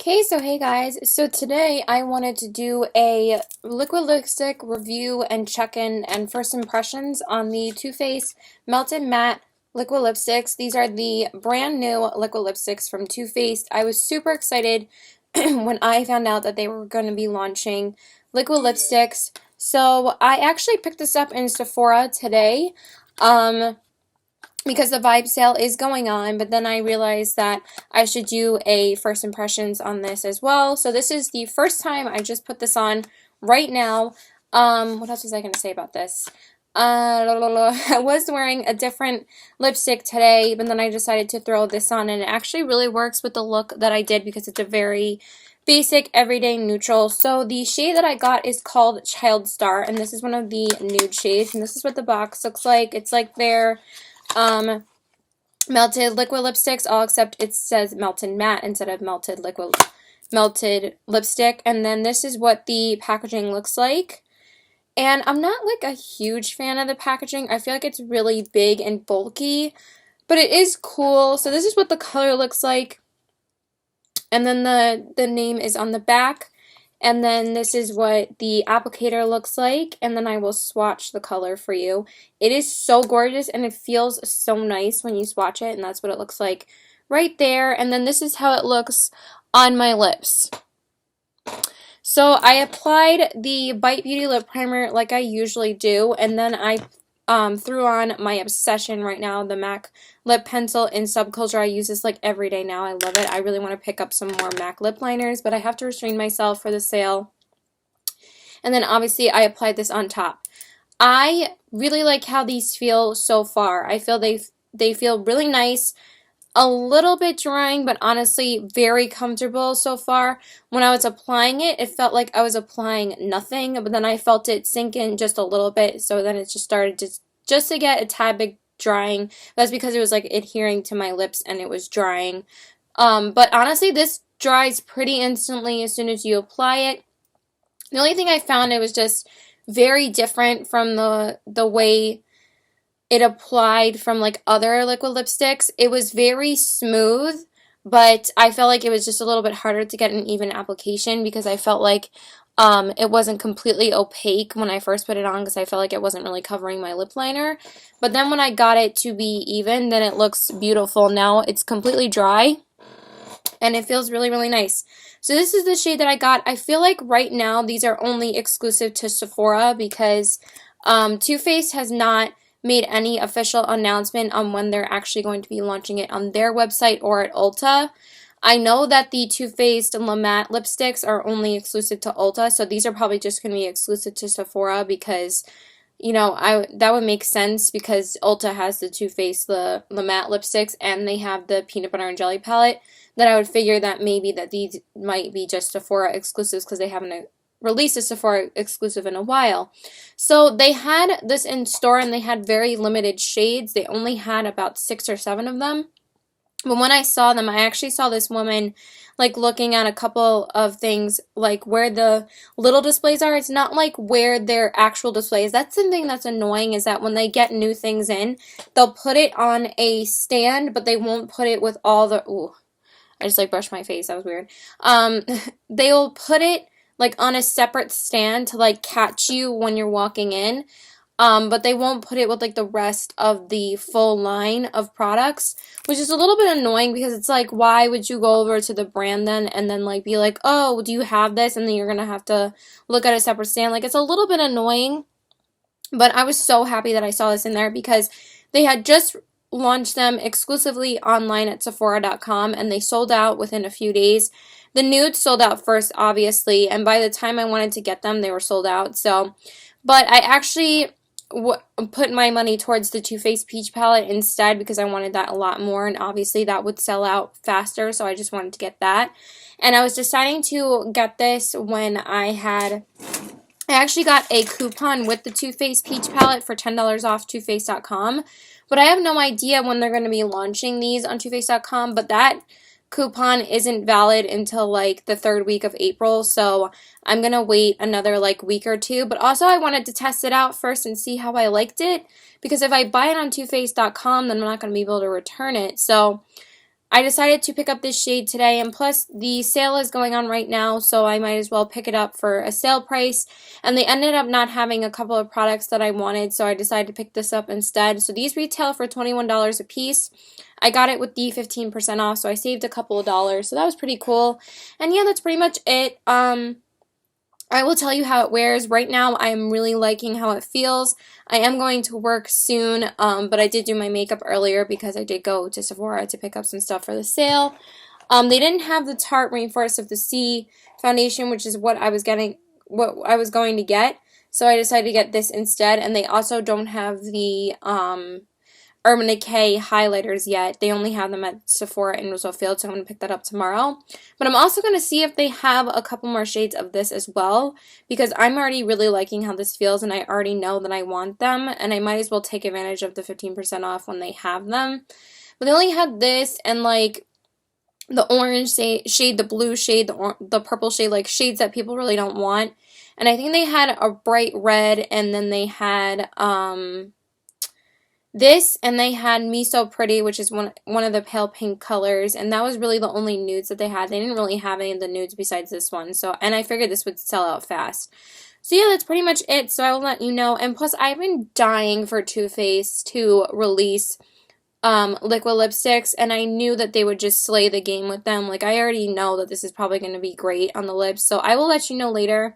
Okay, so hey guys, so today I wanted to do a liquid lipstick review and check-in and first impressions on the Too Faced Melted Matte liquid lipsticks. These are the brand new liquid lipsticks from Too Faced. I was super excited when I found out that they were going to be launching liquid lipsticks. So I actually picked this up in Sephora today. Because the Vibe sale is going on, but then I realized that I should do a first impressions on this as well. So this is the first time I just put this on right now. What else was I going to say about this? I was wearing a different lipstick today, but then I decided to throw this on, and it actually really works with the look that I did because it's a very basic, everyday neutral. So the shade that I got is called Child Star, and this is one of the nude shades, and this is what the box looks like. It's like their melted liquid lipsticks, all except it says melted matte instead of melted lipstick. And then this is what the packaging looks like. And I'm not like a huge fan of the packaging. I feel like it's really big and bulky, but it is cool. So this is what the color looks like. And then the name is on the back. And then this is what the applicator looks like, and then I will swatch the color for you. It is so gorgeous, and it feels so nice when you swatch it, and that's what it looks like right there. And then this is how it looks on my lips. So I applied the Bite Beauty Lip Primer like I usually do, and then I threw on my obsession right now, the MAC lip pencil in Subculture. I use this like every day now. I love it. I really want to pick up some more MAC lip liners, but I have to restrain myself for the sale. And then obviously I applied this on top. I really like how these feel so far. I feel they feel really nice. A little bit drying, but honestly very comfortable so far. When I was applying it, it felt like I was applying nothing, but then I felt it sink in just a little bit, so then it just started just to get a tad bit drying. That's because it was like adhering to my lips and it was drying. But honestly, this dries pretty instantly as soon as you apply it. The only thing I found, it was just very different from the way it applied from like other liquid lipsticks. It was very smooth, but I felt like it was just a little bit harder to get an even application because I felt like it wasn't completely opaque when I first put it on because I felt like it wasn't really covering my lip liner. But then when I got it to be even, then it looks beautiful. Now it's completely dry and it feels really, really nice. So this is the shade that I got. I feel like right now these are only exclusive to Sephora because Too Faced has not made any official announcement on when they're actually going to be launching it on their website or at Ulta. I know that the Too Faced La Matte lipsticks are only exclusive to Ulta, so these are probably just going to be exclusive to Sephora because, you know, that would make sense because Ulta has the Too Faced La Matte lipsticks and they have the peanut butter and jelly palette. Then I would figure that maybe that these might be just Sephora exclusives because they haven't released a Sephora exclusive in a while. So they had this in store and they had very limited shades. They only had about 6 or 7 of them. But when I saw them, I actually saw this woman like looking at a couple of things like where the little displays are. It's not like where their actual displays. That's something that's annoying, is that when they get new things in, they'll put it on a stand, but they won't put it with all the, ooh, I just like brushed my face. That was weird. They'll put it like on a separate stand to like catch you when you're walking in, but they won't put it with like the rest of the full line of products, which is a little bit annoying because it's like, why would you go over to the brand then and then like be like, oh, do you have this, and then you're gonna have to look at a separate stand. Like, it's a little bit annoying, but I was so happy that I saw this in there because they had just launched them exclusively online at Sephora.com and they sold out within a few days. The nudes sold out first, obviously, and by the time I wanted to get them, they were sold out. So, but I actually put my money towards the Too Faced Peach Palette instead because I wanted that a lot more, and obviously that would sell out faster, so I just wanted to get that. And I was deciding to get this when I actually got a coupon with the Too Faced Peach Palette for $10 off TooFaced.com, but I have no idea when they're going to be launching these on TooFaced.com, but that coupon isn't valid until like the 3rd week of April, so I'm gonna wait another like week or two. But also I wanted to test it out first and see how I liked it, because if I buy it on TooFaced.com, then I'm not gonna be able to return it. So I decided to pick up this shade today, and plus the sale is going on right now, so I might as well pick it up for a sale price. And they ended up not having a couple of products that I wanted, so I decided to pick this up instead. So these retail for $21 a piece. I got it with the 15% off, so I saved a couple of dollars, so that was pretty cool. And yeah, that's pretty much it. I will tell you how it wears. Right now, I am really liking how it feels. I am going to work soon, but I did do my makeup earlier because I did go to Sephora to pick up some stuff for the sale. They didn't have the Tarte Rainforest of the Sea foundation, which is what I was going to get. So I decided to get this instead, and they also don't have the Urban Decay highlighters yet. They only have them at Sephora in Rosefield, so I'm going to pick that up tomorrow. But I'm also going to see if they have a couple more shades of this as well, because I'm already really liking how this feels, and I already know that I want them, and I might as well take advantage of the 15% off when they have them. But they only had this and like the orange shade, the blue shade, the purple shade, like shades that people really don't want. And I think they had a bright red, and then they had this, and they had Me So Pretty, which is one of the pale pink colors, and that was really the only nudes that they had. They didn't really have any of the nudes besides this one, so, and I figured this would sell out fast. So yeah, that's pretty much it, so I will let you know. And plus, I've been dying for Too Faced to release liquid lipsticks, and I knew that they would just slay the game with them. Like, I already know that this is probably going to be great on the lips, so I will let you know later.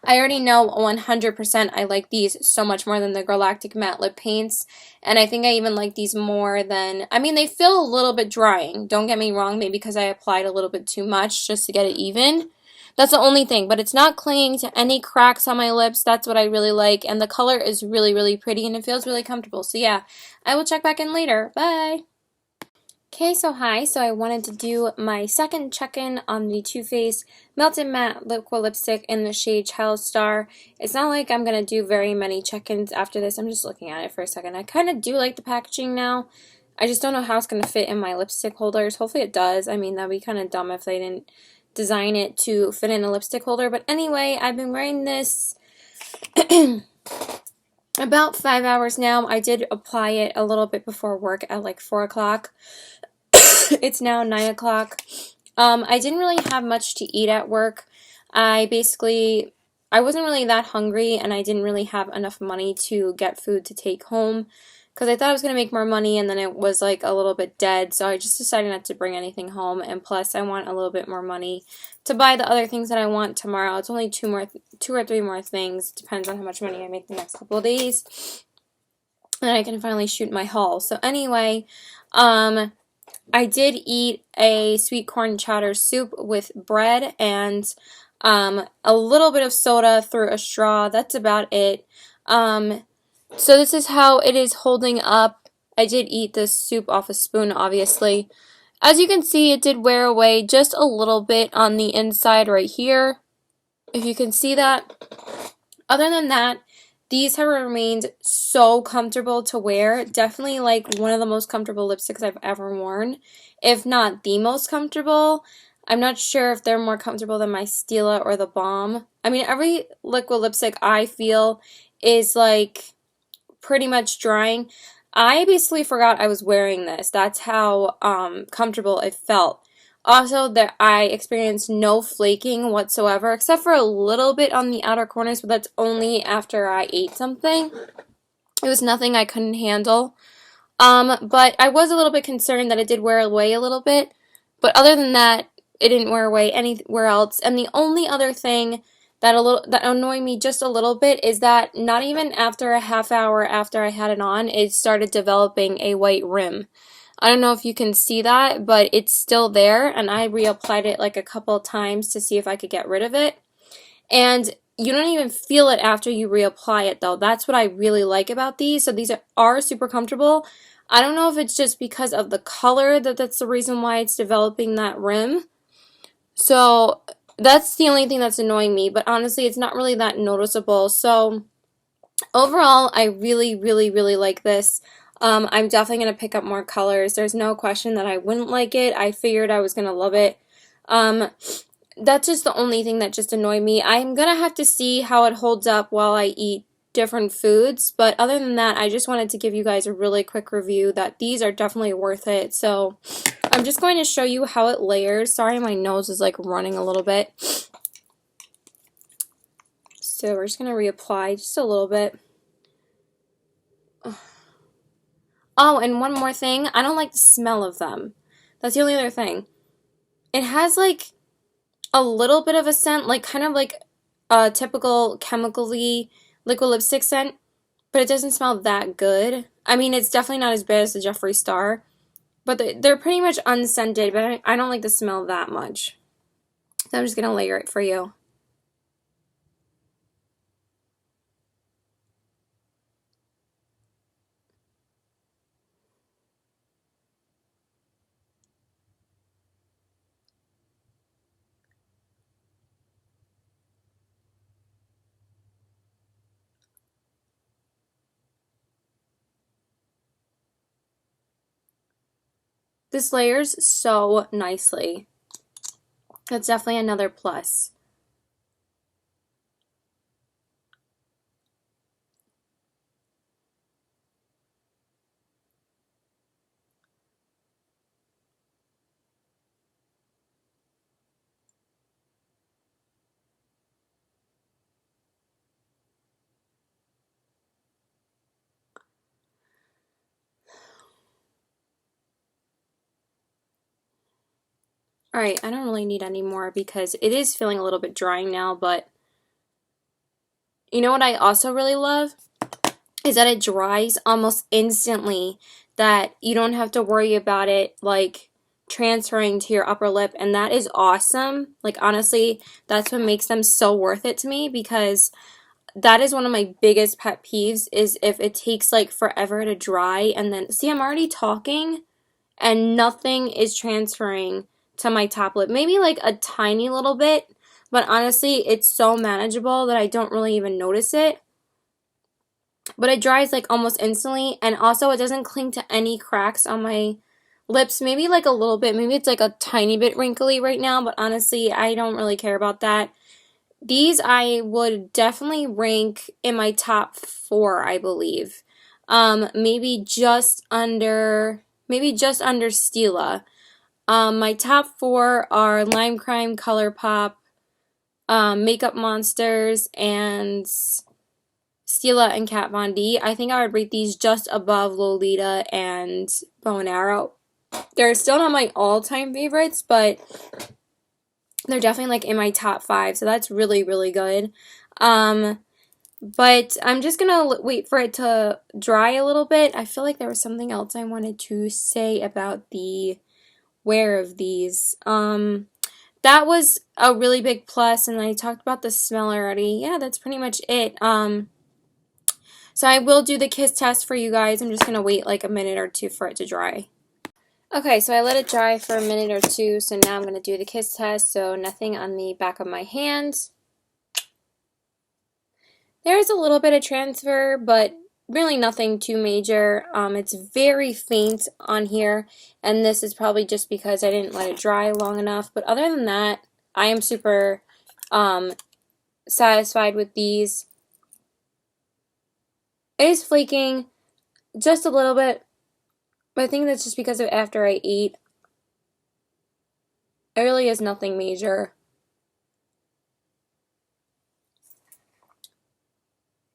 I already know 100% I like these so much more than the Galactic Matte Lip Paints, and I think I even like these more than, I mean, they feel a little bit drying, don't get me wrong, maybe because I applied a little bit too much just to get it even. That's the only thing, but it's not clinging to any cracks on my lips. That's what I really like, and the color is really, really pretty, and it feels really comfortable. So yeah, I will check back in later. Bye! Okay, so hi. So I wanted to do my second check-in on the Too Faced Melted Matte Liquid Lipstick in the shade Child Star. It's not like I'm going to do very many check-ins after this. I'm just looking at it for a second. I kind of do like the packaging now. I just don't know how it's going to fit in my lipstick holders. Hopefully it does. I mean, that would be kind of dumb if they didn't design it to fit in a lipstick holder. But anyway, I've been wearing this about 5 hours now. I did apply it a little bit before work at like 4 o'clock. It's now 9 o'clock. I didn't really have much to eat at work. I wasn't really that hungry, and I didn't really have enough money to get food to take home because I thought I was going to make more money, and then it was like a little bit dead, so I just decided not to bring anything home. And plus I want a little bit more money to buy the other things that I want tomorrow. It's only two or three more things. It depends on how much money I make the next couple of days, and I can finally shoot my haul. So anyway, I did eat a sweet corn chowder soup with bread and a little bit of soda through a straw. That's about it. So this is how it is holding up. I did eat this soup off a spoon, obviously. As you can see, it did wear away just a little bit on the inside right here, if you can see that. Other than that, these have remained so comfortable to wear. Definitely like one of the most comfortable lipsticks I've ever worn, if not the most comfortable. I'm not sure if they're more comfortable than my Stila or the Balm. I mean, every liquid lipstick I feel is like pretty much drying. I basically forgot I was wearing this. That's how comfortable it felt. Also, that I experienced no flaking whatsoever, except for a little bit on the outer corners, but that's only after I ate something. It was nothing I couldn't handle. But I was a little bit concerned that it did wear away a little bit. But other than that, it didn't wear away anywhere else. And the only other thing that annoyed me just a little bit is that not even after a half hour after I had it on, it started developing a white rim. I don't know if you can see that, but it's still there, and I reapplied it like a couple of times to see if I could get rid of it. And you don't even feel it after you reapply it, though. That's what I really like about these. So these are super comfortable. I don't know if it's just because of the color that's the reason why it's developing that rim. So that's the only thing that's annoying me, but honestly, it's not really that noticeable. So overall, I really, really, really like this. I'm definitely going to pick up more colors. There's no question that I wouldn't like it. I figured I was going to love it. That's just the only thing that just annoyed me. I'm going to have to see how it holds up while I eat different foods, but other than that, I just wanted to give you guys a really quick review that these are definitely worth it. So I'm just going to show you how it layers. Sorry, my nose is like running a little bit. So we're just going to reapply just a little bit. Oh, and one more thing, I don't like the smell of them. That's the only other thing. It has like a little bit of a scent, like kind of like a typical chemically liquid lipstick scent, but it doesn't smell that good. I mean, it's definitely not as bad as the Jeffree Star, but they're pretty much unscented, but I don't like the smell that much. So I'm just going to layer it for you. This layers so nicely. That's definitely another plus. Alright, I don't really need any more because it is feeling a little bit drying now, but you know what I also really love? Is that it dries almost instantly, that you don't have to worry about it like transferring to your upper lip, and that is awesome. Like honestly, that's what makes them so worth it to me, because that is one of my biggest pet peeves, is if it takes like forever to dry, and then see, I'm already talking and nothing is transferring to my top lip. Maybe like a tiny little bit, but honestly, it's so manageable that I don't really even notice it. But it dries like almost instantly, and also it doesn't cling to any cracks on my lips. Maybe like a little bit, maybe it's like a tiny bit wrinkly right now, but honestly, I don't really care about that. These I would definitely rank in my top 4, I believe. Maybe just under Stila. My top 4 are Lime Crime, ColourPop, Makeup Monsters, and Stila and Kat Von D. I think I would rate these just above Lolita and Bow and Arrow. They're still not my all-time favorites, but they're definitely like in my top 5, so that's really, really good. But I'm just gonna wait for it to dry a little bit. I feel like there was something else I wanted to say about the wear of these. That was a really big plus, and I talked about the smell already. Yeah, that's pretty much it. So I will do the kiss test for you guys. I'm just going to wait like a minute or two for it to dry. Okay, so I let it dry for a minute or two, so now I'm going to do the kiss test. So nothing on the back of my hands. There's a little bit of transfer, but really nothing too major. It's very faint on here, and this is probably just because I didn't let it dry long enough. But other than that, I am super satisfied with these. It is flaking just a little bit, but I think that's just because of after I ate. It really is nothing major.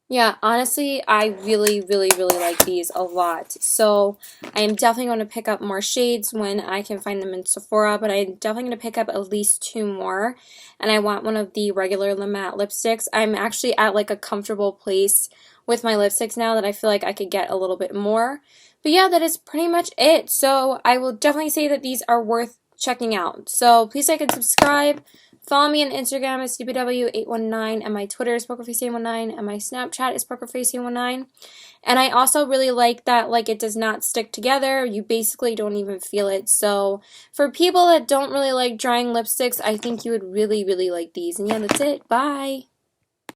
Yeah, honestly, I really, really, really like these a lot. So I am definitely going to pick up more shades when I can find them in Sephora, but I'm definitely going to pick up at least 2 more. And I want one of the regular Le Matte lipsticks. I'm actually at like a comfortable place with my lipsticks now that I feel like I could get a little bit more. But yeah, that is pretty much it. So I will definitely say that these are worth checking out. So please like and subscribe. Follow me on Instagram at CBW819, and my Twitter is PokerFace819, and my Snapchat is PokerFace819. And I also really like that like it does not stick together. You basically don't even feel it. So for people that don't really like drying lipsticks, I think you would really, really like these. And yeah, that's it. Bye!